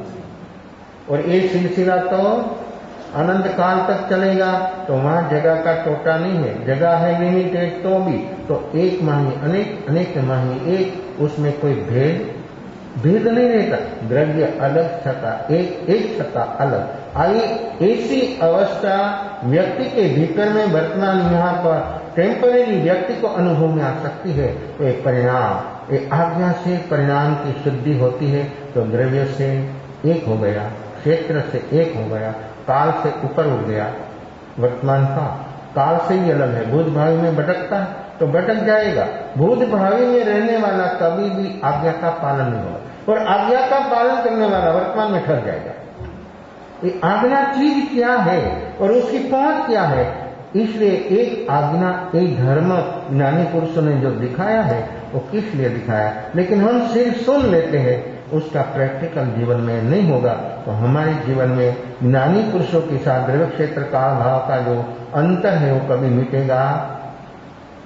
और एक सिलसिला तो अनंत काल तक चलेगा, तो वहां जगह का टोटा नहीं है। जगह है लिमिटेड तो भी, तो एक माही अनेक, अनेक माही एक, उसमें कोई भेद नहीं रहता। द्रव्य अलग छता एक, एक छता अलग। आई ऐसी अवस्था व्यक्ति के भीतर में वर्तमान यहाँ पर टेम्परेरी व्यक्ति को अनुभव में आ सकती है। तो एक परिणाम, एक आज्ञा से परिणाम की शुद्धि होती है, तो द्रव्य से एक हो गया, क्षेत्र से एक हो गया, काल से ऊपर उठ गया। वर्तमान का काल से ही अलग है। भूत भावी में भटकता है तो भटक जाएगा। भूत भावी में रहने वाला कभी भी आज्ञा का पालन नहीं होगा, और आज्ञा का पालन करने वाला वर्तमान में ठहर जाएगा। ये आज्ञा चीज क्या है और उसकी पहुंच क्या है? इसलिए एक आज्ञा, एक धर्म ज्ञानी पुरुषों ने जो दिखाया है वो किस लिए दिखाया, लेकिन हम सिर्फ सुन लेते हैं, उसका प्रैक्टिकल जीवन में नहीं होगा। तो हमारे जीवन में ज्ञानी पुरुषों के साथ द्रव्य क्षेत्र काल भाव का जो अंतर है वो कभी मिटेगा?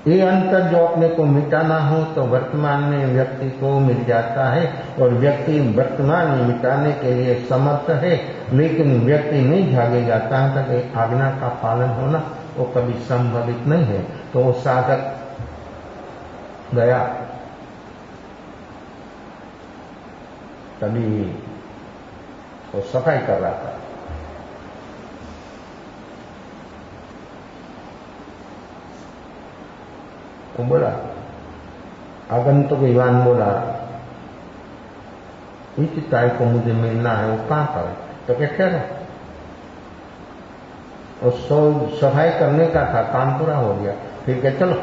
ये अंतर जो अपने को मिटाना हो तो वर्तमान में व्यक्ति को मिल जाता है, और व्यक्ति वर्तमान में मिटाने के लिए समर्थ है, लेकिन व्यक्ति नहीं जागेगा तहाँ तक आज्ञा का पालन होना वो कभी संभवित नहीं है। तो वो साधक गया, तभी वो सफाई कर रहा था, वो बोला, आगंतुक युवान बोला, इस तारीख को मुझे मिलना है, वो कहाँ पर है? तो क्या ठहरो, उसको सफाई करने का था, काम पूरा हो गया, फिर क्या चलो।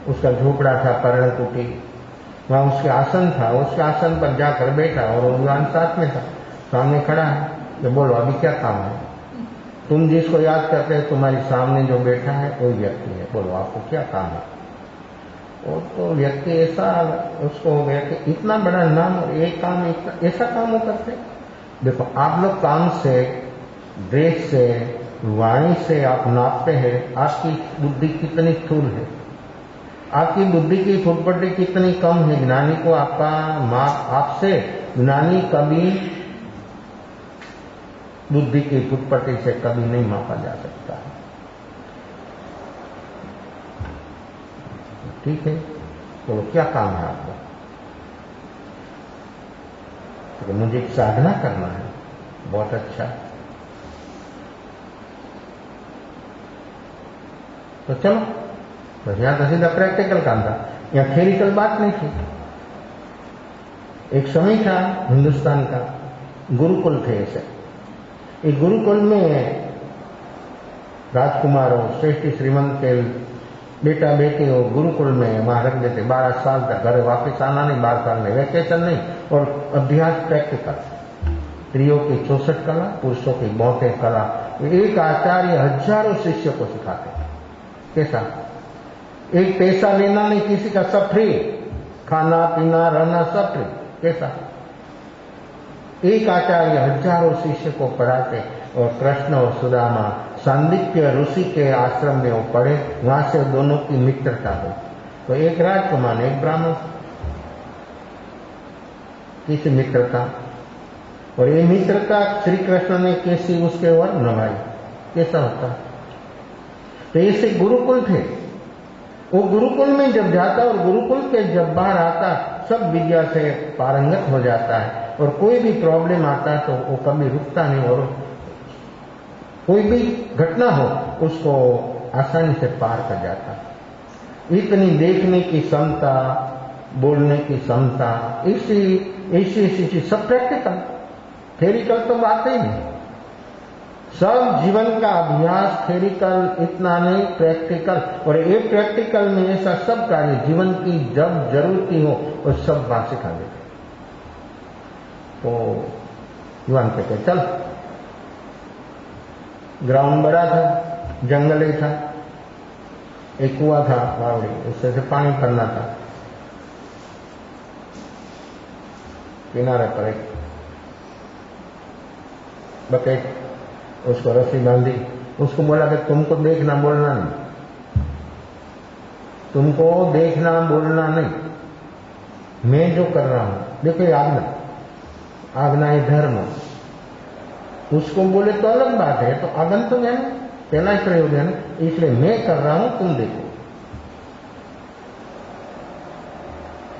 उसका झोपड़ा था, पर्णकुटी, वहां उसके आसन था, उसके आसन पर जाकर बैठा, और वो युवान साथ में था, सामने खड़ा है। तो बोलो अभी क्या काम है? तुम जिसको याद करते हो तुम्हारे सामने जो बैठा है वही व्यक्ति है, बोलो आपको क्या काम है? वो तो व्यक्ति ऐसा उसको हो गया कि इतना बड़ा नाम और एक काम, ऐसा काम वो करते। देखो आप लोग काम से, ड्रेस से, वाणी से आप नापते हैं आपकी बुद्धि कितनी स्थूल है, आपकी बुद्धि की फुटपट्टी कितनी कम है। ज्ञानी को आपका माप आपसे ज्ञानी कभी बुद्धि की फुटपट्टी से कभी नहीं मापा जा सकता। ठीक है, तो क्या काम है आपका? तो मुझे एक साधना करना है। बहुत अच्छा, तो चलो। बस यहां तो सीधा प्रैक्टिकल काम था, यहां थ्योरिकल बात नहीं थी। एक समय था हिंदुस्तान का, गुरुकुल थे ऐसे। एक गुरुकुल में राजकुमार और श्रेष्ठ श्रीमंत के बेटा बेटी हो गुरुकुल में वहां रख देते। 12 साल तक घर वापस आना नहीं, 12 साल में वैकेशन नहीं, और अभ्यास प्रैक्टिकल। स्त्रियों की 64 कला, पुरुषों की 72 कला। एक आचार्य हजारों शिष्यों को सिखाते। कैसा? एक पैसा लेना नहीं किसी का, सब फ्री, खाना पीना रहना सब फ्री। कैसा? एक आचार्य हजारों शिष्य को पढ़ाते, और कृष्ण और सुदामा सांदीप्य ऋषि के आश्रम में वो पढ़े, वहां से दोनों की मित्रता हुई। तो एक राजकुमार एक ब्राह्मण, किसी मित्रता, और ये मित्रता श्री कृष्ण ने कैसी उसके ओर निभाई। कैसा होता? तो ऐसे गुरुकुल थे। वो गुरुकुल में जब जाता और गुरुकुल के जब बाहर आता, सब विद्या से पारंगत हो जाता है, और कोई भी प्रॉब्लम आता है तो वो कभी रुकता नहीं, और कोई भी घटना हो उसको आसानी से पार कर जाता। इतनी देखने की क्षमता, बोलने की क्षमता, ऐसी चीज, सब प्रैक्टिकल। थ्योरिकल तो बात ही नहीं। सब जीवन का अभ्यास थ्योरिकल इतना नहीं, प्रैक्टिकल। और ये प्रैक्टिकल में ऐसा सब कार्य जीवन की जब जरूरत हो वो सब बात सिखा देते। तो युवान कहते चल। ग्राउंड बड़ा था, जंगल था, एक कुआं था बावड़ी, उससे से पानी भरना था। किनारे पर एक बकेट, उसको रस्सी बांधी, उसको बोला कि तुमको देखना बोलना नहीं, तुमको देखना बोलना नहीं, मैं जो कर रहा हूं देखो, आज्ञा, आज्ञा है धर्म। उसको बोले तो अलग बात है, तो आगन तो है ना, पहला ही प्रयोग है ना, इसलिए मैं कर रहा हूं तुम देखो।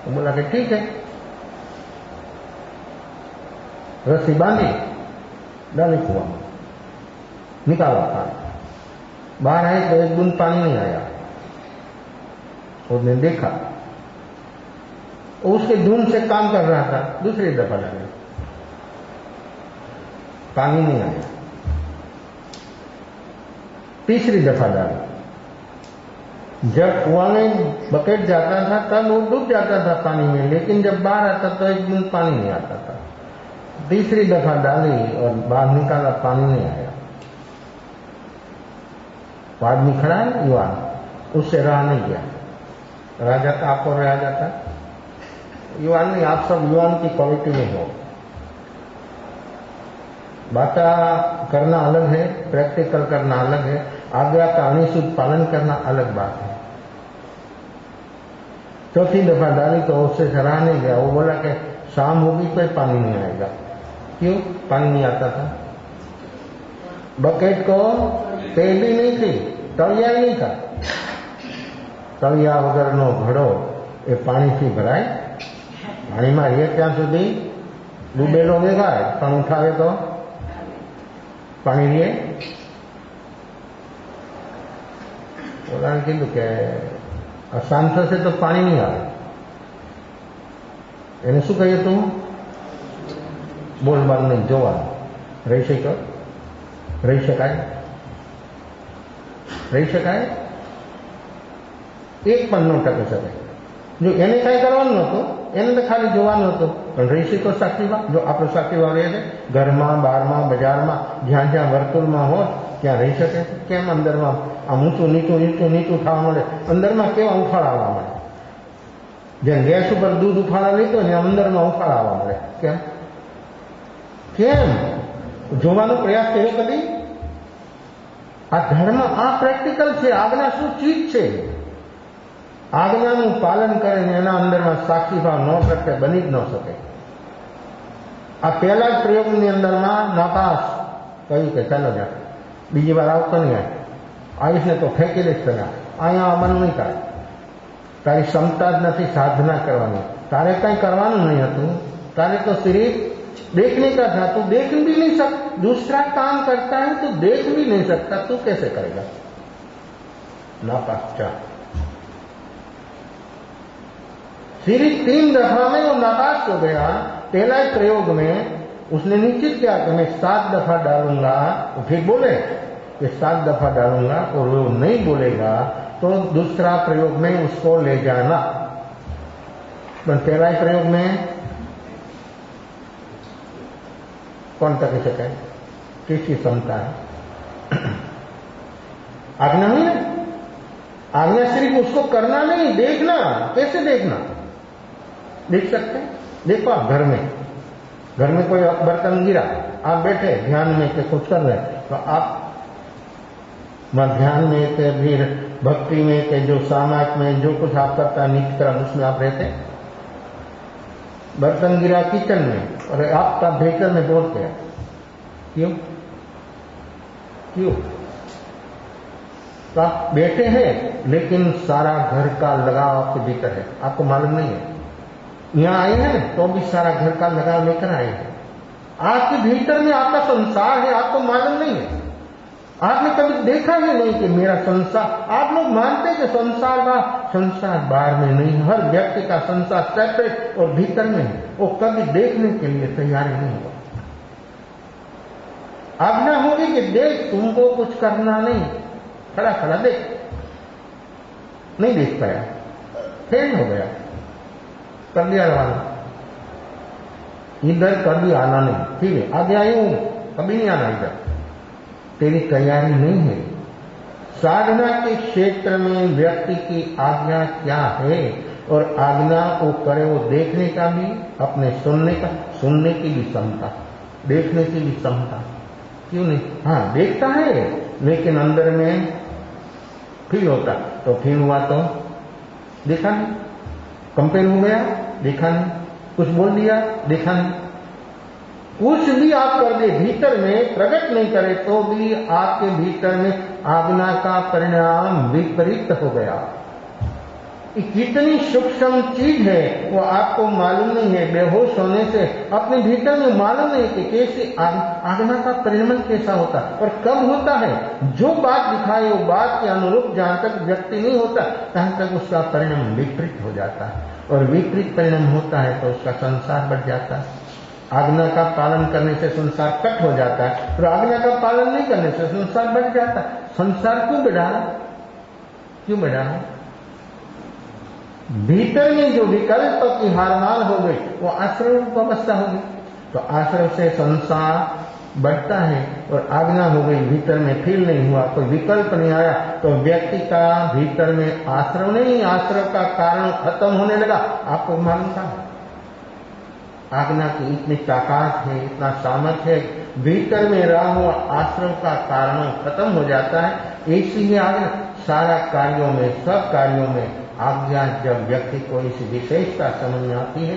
तो बोला कि ठीक है। रस्सी बांधी, डाली कुआं, निकाला पानी, बाहर आए तो एक बूंद पानी नहीं आया। उसने देखा, उसके धूम से काम कर रहा था, दूसरी दफा डाले, पानी नहीं आया। तीसरी दफा डाला, जब कुआं में बकेट जाता था तब वो डूब जाता था पानी में, लेकिन जब बाहर आता तो एक बूंद पानी नहीं आता था। तीसरी दफा डाली और बाहर निकाला, पानी नहीं आया। वो आदमी खड़ा है युवान, उससे रहा नहीं गया। रह जाता, आपको रह जाता युवान नहीं। आप सब युवान की क्वालिटी में हो। बातें करना अलग है, प्रैक्टिकल करना अलग है, आज्ञा का अनिश्चित पालन करना अलग बात है। चौथी दफा डाली तो उससे रहा नहीं गया। वो बोला कि शाम होगी तो पानी नहीं आएगा। क्यों पानी नहीं आता था? बकेट को तेल भी नहीं थी, तलिया ही नहीं था। तलिया वगरनो घड़ो એ પાણીથી ભરાય? પાણીમાં રહીએ ત્યાં સુધી ડૂબેલો દેખાય, પણ ઉઠાવે તો પાણી રહીએ? ઓલાને કીધું કે અશાંત થશે તો પાણી નહીં આવે. એને શું કહીએ તું? બોલબાલ નહીં, જોવાનું. રહી શક્યો? રહી શકાય? રહી શકાય? એક પણ ન ટકી શકે. જો એને કાંઈ કરવાનું નહોતું, એને તો ખાલી જોવાનું હતું, પણ રહી શક્યો સાક્ષીભાવ? જો આપણો સાક્ષીભાવ રહે છે ઘરમાં, બહારમાં, બજારમાં, જ્યાં જ્યાં વર્તુળમાં હોય ત્યાં રહી શકે? કેમ અંદરમાં આમ ઊંચું નીચું નીચું નીચું થવા મળે? અંદરમાં કેવા ઉફાળા આવવા મળે? જેમ ગેસ ઉપર દૂધ ઉફાળા લીધો ને અંદરમાં ઉફાળા આવવા મળે. કેમ? કેમ? જોવાનો પ્રયાસ કર્યો કદી? આ ધર્મ આ પ્રેક્ટિકલ છે. આજ્ઞા શું ચીજ છે? આજ્ઞાનું પાલન કરીને એના અંદરમાં સાક્ષી ભાવ ન પ્રગટે, બની જ ન શકે. આ પહેલા જ પ્રયોગની અંદરમાં નાપાસ કહ્યું કે ચાલો જા, બીજી વાર આવતો નહીં, આવીશ ને તો ફેંકી દઈશ તને, અહીંયા આવવાનું નહીં. તારી ક્ષમતા જ નથી સાધના કરવાની, તારે કંઈ કરવાનું નહીં હતું. तारे तो सिर्फ देखने का था, तू देख भी नहीं सकता. दूसरा काम करता है तो देख भी नहीं सकता, तू कैसे करेगा? नापास. सिर्फ 3 दफा में वो नापास हो गया. पहला प्रयोग में उसने निश्चित किया कि मैं 7 दफा डालूंगा, तो फिर बोले कि 7 दफा डालूंगा, और वो नहीं बोलेगा तो दूसरा प्रयोग में उसको ले जाना. पर पहला प्रयोग में कौन कर सके? किसकी क्षमता है? आज्ञा नहीं है. आज्ञा सिर्फ उसको करना नहीं, देखना. कैसे देखना? देख सकते हैं. देखो आप घर में कोई बर्तन गिरा, आप बैठे ध्यान में के कुछ कर रहे, तो आप ध्यान में के फिर भक्ति में के जो सामाजिक में जो कुछ आप करता है नित्य क्रम, उसमें आप रहते. बर्तन गिरा किचन में और आपका भीतर में दौड़ गया. क्यों? तो आप बैठे हैं लेकिन सारा घर का लगाव आपके भीतर है, आपको मालूम नहीं है. यहां आए हैं तो भी सारा घर का लगाव लेकर आए हैं. आपके भीतर में आपका संसार है, आपको मालूम नहीं है. आपने कभी देखा ही नहीं कि मेरा संसार. आप लोग मानते हैं कि संसार बाहर में नहीं, हर व्यक्ति का संसार सेपरेट और भीतर में है. वो कभी देखने के लिए तैयारी नहीं होगा. आज्ञा होगी कि देख, तुमको कुछ करना नहीं, खड़ा खड़ा देख. नहीं देख पाया, फेल हो गया, कर दिया रवाना. इधर कभी आना नहीं. ठीक है, आगे आई हूं, कभी नहीं आना इधर. तेरी तैयारी नहीं है. साधना के क्षेत्र में व्यक्ति की आज्ञा क्या है, और आज्ञा वो करे, वो देखने का भी, अपने सुनने की भी क्षमता, देखने की भी क्षमता. क्यों नहीं? हाँ, देखता है लेकिन अंदर में फील होता. तो फील हुआ तो देखा नहीं, कंपेयर हो गया, देखा नहीं, कुछ बोल दिया, देखा नहीं. कुछ भी आप कर दे, भीतर में प्रकट नहीं करे तो भी आपके भीतर में आज्ञा का परिणाम विपरीत हो गया. ये कितनी सूक्ष्म चीज है वो आपको मालूम नहीं है. बेहोश होने से अपने भीतर में मालूम नहीं कि कैसे आज्ञा का परिणाम कैसा होता और कब होता है. जो बात दिखाए वो बात के अनुरूप जहां तक व्यक्ति नहीं होता तहां तक उसका परिणाम विपरीत हो जाता है, और विपरीत परिणाम होता है तो उसका संसार बढ़ जाता है. आज्ञा का पालन करने से संसार कट हो जाता है, और आज्ञा का पालन नहीं करने से संसार बढ़ जाता है. संसार क्यों बढ़ा? भीतर में जो विकल्प की हारमाल हो गई वो आश्रम अवस्था हो गई. तो आश्रम से संसार बढ़ता है, और आज्ञा हो गई, भीतर में फील नहीं हुआ, कोई विकल्प नहीं आया, तो व्यक्ति का भीतर में आश्रम नहीं, आश्रम का कारण खत्म होने लगा. आपको मालूम था आज्ञा की इतनी ताकत है, इतना सामर्थ्य है, भीतर में रहा हुआ आश्रम का कारण खत्म हो जाता है. इसीलिए आज्ञा सारा कार्यों में, सब कार्यों में आज्ञा जब व्यक्ति को इस विशेषता समझ में आती है,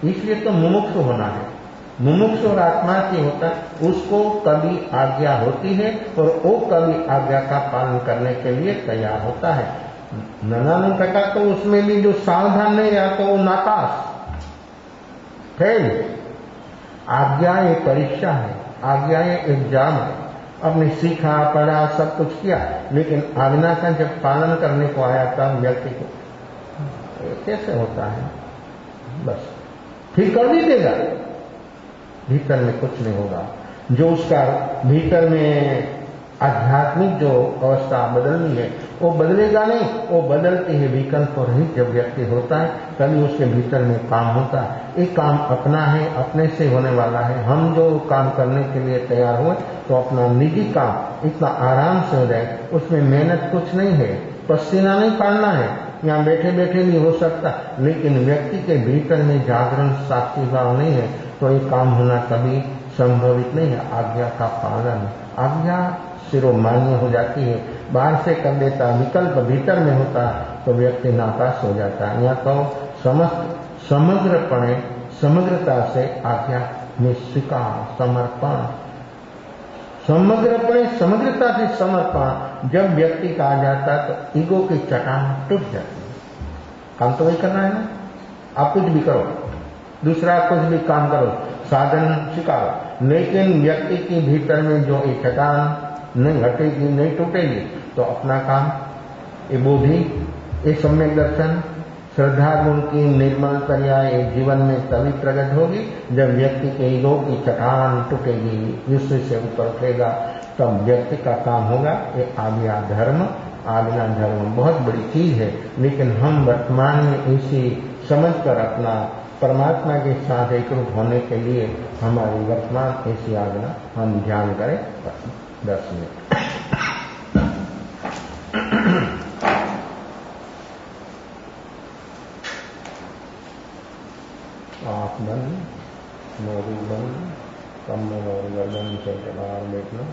इसलिए तो मुमुक्षु होना है. मुमुक्षु और आत्मा की होता है, उसको कभी आज्ञा होती है और वो कभी आज्ञा का पालन करने के लिए तैयार होता है. ननानु टका तो उसमें भी जो सावधान नहीं रहा तो वो नापास, फेल. आज्ञा एक परीक्षा है, आज्ञा एक एग्जाम है. आपने सीखा, पढ़ा, सब कुछ किया, लेकिन आज्ञा का जब पालन करने को आया तब व्यक्ति को कैसे होता है, बस फिर कर भी देगा, भीतर में कुछ नहीं होगा. जो उसका भीतर में आध्यात्मिक जो अवस्था बदलनी है वो बदलेगा नहीं. वो बदलती है विकल्प रहित जब व्यक्ति होता है, तभी उसके भीतर में काम होता है. एक काम अपना है, अपने से होने वाला है. हम जो काम करने के लिए तैयार हुए तो अपना निजी काम इतना आराम से हो जाए, उसमें मेहनत कुछ नहीं है, पसीना नहीं पालना है, यहाँ बैठे बैठे भी हो सकता. लेकिन व्यक्ति के भीतर में जागरण, साक्षी भाव नहीं है तो ये काम होना कभी संभवित नहीं है. आज्ञा का पालन, आज्ञा शिरोमान्य हो जाती है। बाहर से कर देता, विकल्प भीतर में होता तो व्यक्ति नापास हो जाता। या तो समग्रपणे समग्रता से आध्यात्म में स्वीकार समर्पण, समग्रपणे समग्रता से समर्पण जब व्यक्ति का आ जाता तो ईगो की चट्टान टूट जाती है। काम तो वही करना है ना, आप कुछ भी करो, दूसरा कुछ भी काम करो, साधन स्वीकारो, लेकिन व्यक्ति के भीतर में जो एक चट्टान नहीं हटेगी, नहीं टूटेगी, तो अपना काम, ये बोधि, ये सम्यक दर्शन, श्रद्धा गुण की निर्मल पर्याय जीवन में तभी प्रकट होगी जब व्यक्ति के ईगो की चट्टान टूटेगी, विश्व से ऊपर उठेगा, तब व्यक्ति का काम होगा। ये आज्ञा धर्म, आज्ञा धर्म बहुत बड़ी चीज है, लेकिन हम वर्तमान में इसी समझ कर अपना परमात्मा के साथ एक रूप होने के लिए हमारी वर्तमान ऐसी आज्ञा हम ध्यान करें 10 मिनट। आँख बंद, मोरू बंद, कमर और गर्दन से बाहर बैठना,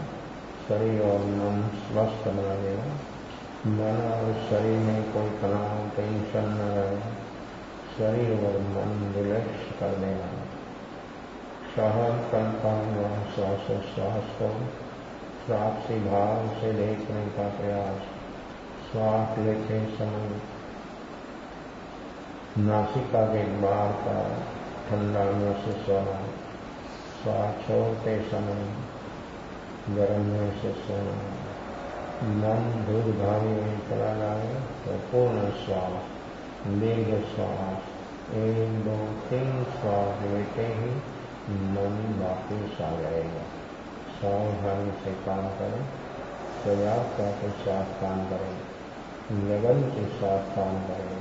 शरीर और मन स्वस्थ बना देना, मन और शरीर में कोई तनाव टेंशन न रहे, शरीर और मन रिलैक्स कर देना। सहन करता हुआ श्वासोच्छ्वास को साक्षी भाव से देखने का प्रयास। श्वास लेते समय नासिका के बाहर का ठंडा महसूस होना, श्वास छोड़ते समय गर्म महसूस होना। मन दूर भावी में चला जाए तो पूर्ण श्वास, दीर्घ श्वास, 1 2 3 श्वास लेते ही मन वापिस आ जाएगा। सावधानी से काम करें, सजागता के साथ काम करें, लगन के साथ काम करें।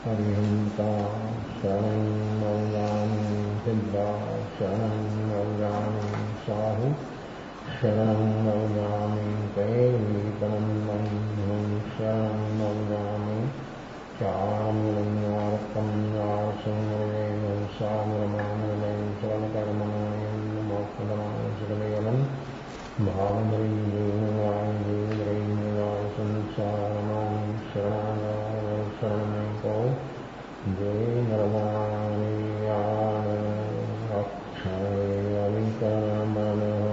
हरिहंता शरणं मौयामि सिद्धा शरणं मौयामि साहु शरणं मौयामि कैर्वीतनं बन्धुं शरणं मौयामि चारुण्यार्कं यासुमरेण सामरमानवै सर्वकर्मणाय मोक्षदनाय सुखदयनं भावमरीन्द्राय संसारमां शरणाय शरणको जय नरनारायण अक्षय अविकर्मणः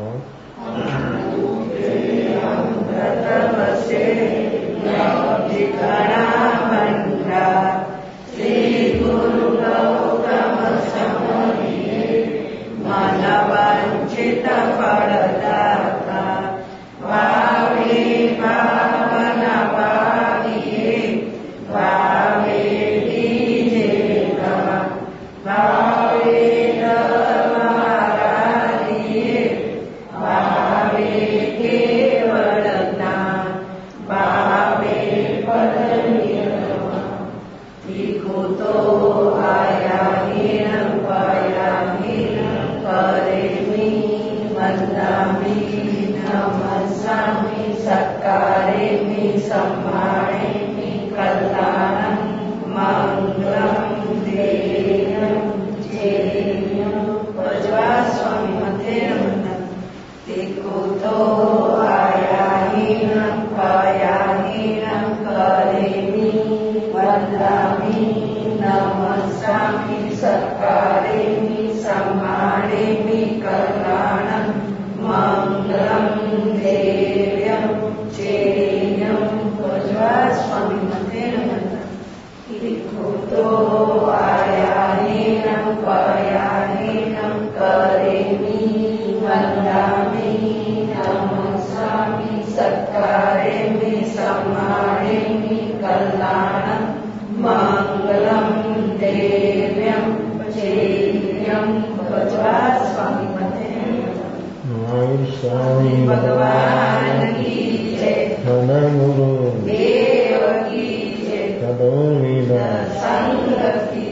स्वामी भगवान की जय। सद्गुरु देव की जय। सद्गुरु संघ की